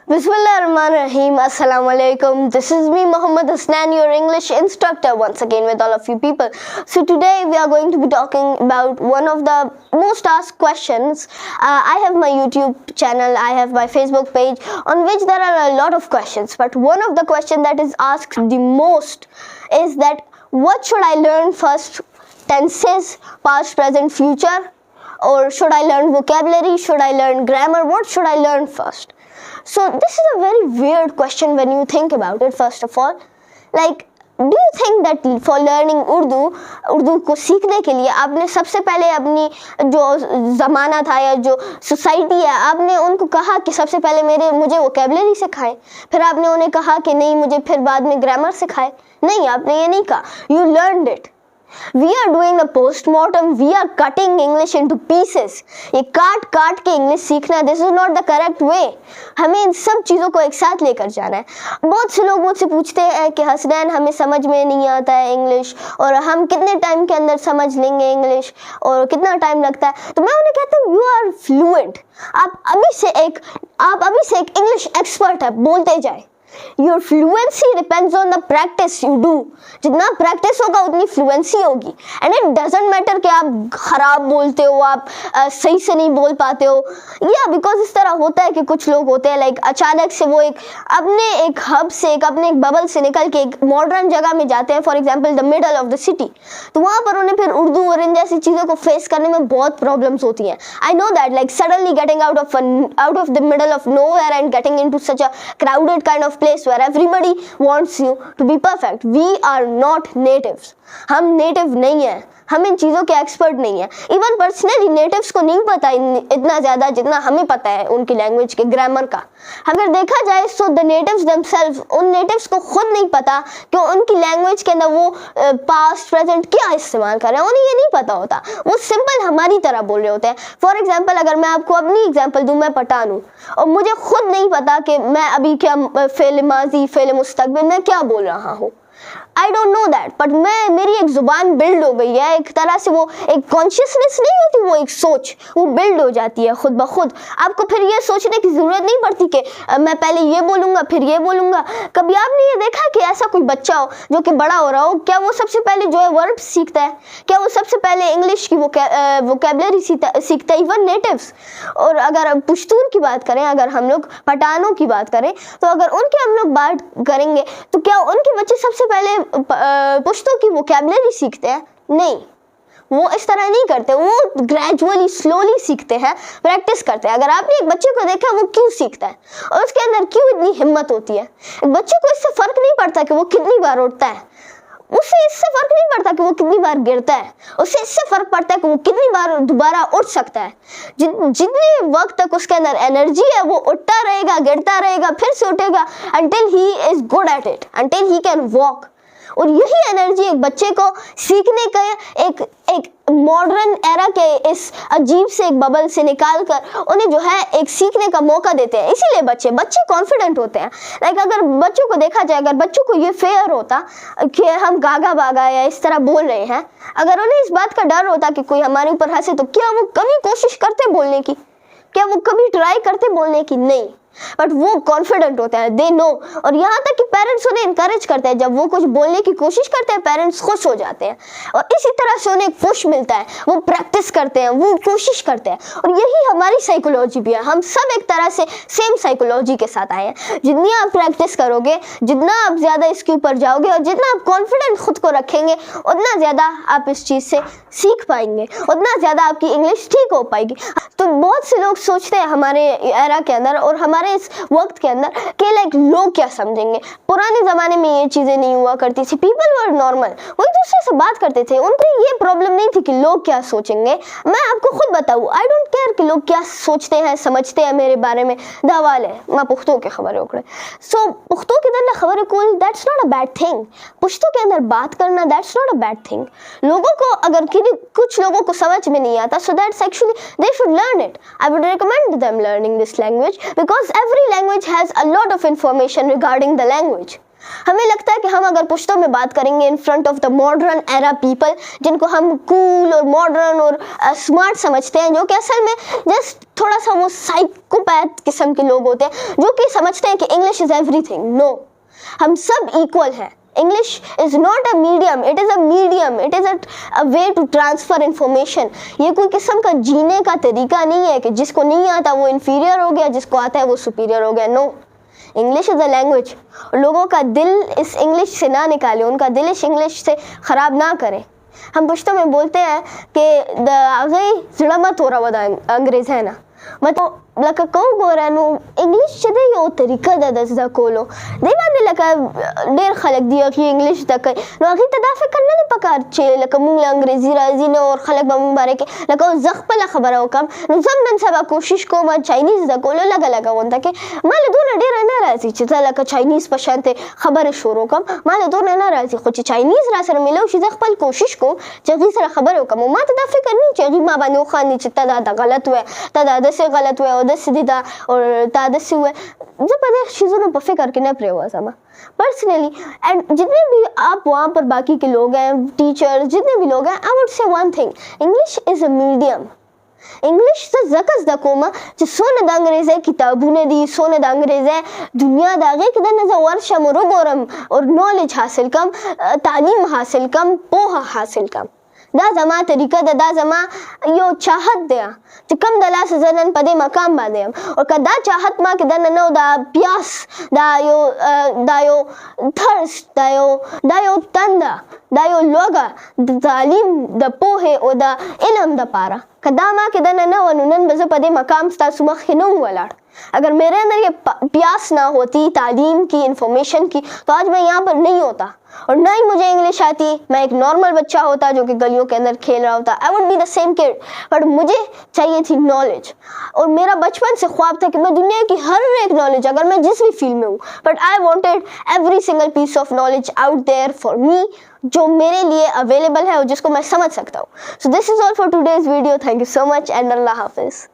Bismillahirrahmanirrahim. Assalamu alaikum. This is me, Muhammad Hasnan, your English instructor, once again with all of you people. So today we are going to be talking about one of the most asked questions. I have my YouTube channel, I have my Facebook page on which there are a lot of questions. But one of the questions that is asked the most is that what should I learn first? Tenses, past, present, future? Or should I learn vocabulary? Should I learn grammar? What should I learn first? So this is a very weird question when you think about it. First of all, like, do you think that for learning Urdu को सीखने के लिए आपने सबसे पहले अपनी जो ज़माना था या जो सोसाइटी है, आपने उनको कहा कि सबसे पहले मुझे वोकेबलरी सिखाएं, फिर आपने उन्हें कहा कि नहीं मुझे फिर बाद में ग्रामर सिखाएं? नहीं, आपने ये नहीं कहा. You learned it. We are doing the postmortem. We are cutting English into pieces. ये काट के इंग्लिश सीखना, this is not the correct way. हमें इन सब चीज़ों को एक साथ लेकर जाना है. बहुत से लोग मुझसे पूछते हैं कि हसनैन हमें समझ में नहीं आता है इंग्लिश, और हम कितने टाइम के अंदर समझ लेंगे इंग्लिश, और कितना टाइम लगता है. तो मैं उन्हें कहता हूँ यू आर फ्लुएंट. आप अभी से एक इंग्लिश एक्सपर्ट है, बोलते जाए. Your fluency depends on the practice you do. जितना practice होगा उतनी fluency होगी. And it doesn't matter कि आप खराब बोलते हो, आप सही से नहीं बोल पाते हो. Yeah, because इस तरह होता है कि कुछ लोग होते हैं like अचानक से वो अपने एक हब से अपने एक बबल से निकल के एक मॉडर्न जगह में जाते हैं, for example the middle of the city. तो वहाँ पर उन्हें फिर उर्दू और इन जैसी चीज़ों को फेस करने में बहुत प्रॉब्लम्स होती हैं. I know that, like suddenly getting out of the middle of nowhere and getting into such a crowded kind of place where everybody wants you to be perfect. We are not natives. हम native नहीं हैं, हम इन चीज़ों के expert नहीं हैं. Even personally natives को नहीं पता इतना ज़्यादा जितना हमें पता है उनकी लैंग्वेज के ग्रामर का. अगर देखा जाए सो द नेटिव्स देमसेल्व्स, उन नेटिव्स को खुद नहीं पता कि उनकी लैंग्वेज के अंदर वो पास्ट प्रेजेंट क्या इस्तेमाल कर रहे हैं. उन्हें ये नहीं पता होता, वो सिंपल हमारी तरह बोल रहे होते हैं. फॉर एग्जाम्पल अगर मैं आपको अपनी एग्जाम्पल दूँ, मैं पठान हूँ और मुझे खुद नहीं पता कि मैं अभी क्या फेल माजी फेल मुस्तकबिल में क्या बोल रहा हूँ. I don't know that, but मेरी एक जुबान बिल्ड हो गई है. एक तरह से वो एक कॉन्शियसनेस नहीं होती, वो एक सोच वो बिल्ड हो जाती है खुद ब खुद. आपको फिर ये सोचने की ज़रूरत नहीं पड़ती कि मैं पहले ये बोलूँगा फिर ये बोलूँगा. कभी आपने ये देखा कि ऐसा कोई बच्चा हो जो कि बड़ा हो रहा हो, क्या वो सबसे पहले जो है वर्ब सीखता है? क्या वो सबसे पहले इंग्लिश की वोकेबलरी सीखता है? Even natives. और अगर पुश्तून की बात करें, अगर हम लोग पठानों की बात करें, तो अगर उनकी हम लोग बात करेंगे तो क्या उनके बच्चे सबसे पहले पुश्तो की वोकेबलरी सीखते हैं? नहीं, वो इस तरह नहीं करते. वो ग्रेजुअली स्लोली सीखते हैं, प्रैक्टिस करते हैं. अगर आपने एक बच्चे को देखा वो क्यों सीखता है और उसके अंदर क्यों इतनी हिम्मत होती है, एक बच्चे को इससे फर्क नहीं पड़ता कि वो कितनी बार उठता है, उससे इससे फर्क नहीं पड़ता कि वो कितनी बार गिरता है, उससे इससे फर्क पड़ता है कि वो कितनी बार दोबारा उठ सकता है. जितने वक्त तक उसके अंदर एनर्जी है वो उठता रहेगा, गिरता रहेगा, फिर से उठेगा until he is good at it, until he can walk. और यही एनर्जी एक बच्चे को सीखने का एक मॉडर्न एरा के इस अजीब से एक बबल से निकाल कर उन्हें जो है एक सीखने का मौका देते हैं. इसीलिए बच्चे कॉन्फिडेंट होते हैं. लाइक अगर बच्चों को देखा जाए, अगर बच्चों को ये फेयर होता कि हम गागा बागा या इस तरह बोल रहे हैं, अगर उन्हें इस बात का डर होता कि कोई हमारे ऊपर हंसे, तो क्या वो कभी कोशिश करते बोलने की? क्या वो कभी ट्राई करते बोलने की? नहीं. बट वो कॉन्फिडेंट होते हैं, दे नो. और यहाँ तक कि पेरेंट्स उन्हें इनकरेज करते हैं. जब वो कुछ बोलने की कोशिश करते हैं पेरेंट्स खुश हो जाते हैं, और इसी तरह से उन्हें पुश मिलता है. वो प्रैक्टिस करते हैं, वो कोशिश करते हैं. और यही हमारी साइकोलॉजी भी है. हम सब एक तरह से सेम साइकोलॉजी के साथ आए हैं. जितनी आप प्रैक्टिस करोगे, जितना आप ज़्यादा इसके ऊपर जाओगे और जितना आप कॉन्फिडेंट खुद को रखेंगे, उतना ज़्यादा आप इस चीज़ से सीख पाएंगे, उतना ज़्यादा आपकी इंग्लिश ठीक हो पाएगी. तो बहुत से लोग सोचते हैं हमारे एरा के अंदर और हमारे इस वक्त के अंदर कि लाइक लोग क्या समझेंगे. पुराने ज़माने में ये चीज़ें नहीं हुआ करती थी. पीपल वर नॉर्मल, वो एक दूसरे से बात करते थे. उनको ये प्रॉब्लम नहीं थी कि लोग क्या सोचेंगे. मैं आपको खुद बताऊँ, आई डोंट केयर कि लोग क्या सोचते हैं समझते हैं मेरे बारे में. दवाल है मैं पुख्तों के खबर ओकड़े. सो पुख्तों के अंदर खबर कुल, that's not a bad thing. Pashto के अंदर बात करना, that's not a bad thing. लोगों को अगर कुछ लोगों को समझ में नहीं आता, so that's actually they should learn it. I would recommend them learning this language because every language has a lot of information regarding the language. ہمیں لگتا ہے کہ ہم اگر پشتو میں بات کریں گے in front of the modern era people جن کو ہم کول اور ماڈرن اور اسمارٹ سمجھتے ہیں, جو کہ اصل میں جسٹ تھوڑا سا وہ سائیکوپیتھ قسم کے لوگ ہوتے ہیں جو کہ سمجھتے ہیں کہ انگلش از ایوری تھنگ. نو, ہم سب ایکول ہیں. English is not a medium, it is a medium, it is a way to transfer information. یہ کوئی قسم کا جینے کا طریقہ نہیں ہے کہ جس کو نہیں آتا وہ انفیریئر ہو گیا, جس کو آتا ہے وہ سپیریئر ہو گیا. نو, انگلش از اے لینگویج. لوگوں کا دل اس انگلش سے نہ نکالے, ان کا دل اس انگلش سے خراب نہ کرے. ہم پشتو میں بولتے ہیں کہ آگے زڑا مت ہو رہا ودا انگریز ہے نا, مطلب لکه کو ګوره نو انګلیش چې دی یو طریقه ده د زده کولو, دی باندې لکه ډېر خلک دی چې انګلیش زده کوي, نو هغې ته دا فکر نه دی پکار چې لکه مونږ له انګریزي راځي نه اور خلک به مونږ باره کې لکه زه خپله خبره وکړم نو زه نن سبا کوشش کوم چاینیز زده کولو لږه لږه غونده کې ما له دونه ډېره نه راځي چې زه لکه چاینیز په شانتې خبرې شروع کړم, ما له دونه نه راځي, خو چې چاینیز را سره میلاو شي زه خپل کوشش کوم چې هغې سره خبرې وکړم. ما ته دا فکر نه چې هغې ما باندې وخاندي چې ته دا غلط وایې, ته دا داسې غلط وایې او داسې دي دا اور تا داسې وایې. زه په دې چیزونو په فکر کې نه پرېوځم پرسنلی. اینڈ جتنے بھی آپ وہاں پر باقی کے لوگ ہیں, ٹیچر جتنے بھی لوگ ہیں, I would say one thing, English is a medium. English زه ځکه زده کوم چې څونه د انګریزۍ کتابونه دي, څونه د انګریزۍ دنیا د هغې کې دننه زه ورشم ور وګورم اور نالج حاصل کم, تعلیم حاصل کم, پوهه حاصل کم. دا زما طریقه ده, دا زما یو چاهت دی چې کم د لاسه زه نن په دې مقام باندې یم. او که دا چاهت ما کې دننه نه و, دا پیاس, دا یو تھرسٹ, دا یو تنده, دا یو لوږه د تعلیم د پوهې او د علم دپاره, که دا ما کې دننه نه و نو نن به زه په دې مقام ستاسو مخکې نه وم ولاړ. اگر میرے اندر یہ پیاس نہ ہوتی تعلیم کی, انفارمیشن کی, تو آج میں یہاں پر نہیں ہوتا اور نہ ہی مجھے انگلش آتی. میں ایک نارمل بچہ ہوتا جو کہ گلیوں کے اندر کھیل رہا ہوتا. I would be the same kid, but مجھے چاہیے تھی نالج. اور میرا بچپن سے خواب تھا کہ میں دنیا کی ہر ایک نالج, اگر میں جس بھی فیلڈ میں ہوں, but I wanted every single piece of knowledge out there for me, جو میرے لیے اویلیبل ہے اور جس کو میں سمجھ سکتا ہوں. So this is all for today's video. Thank you so much and اللہ حافظ.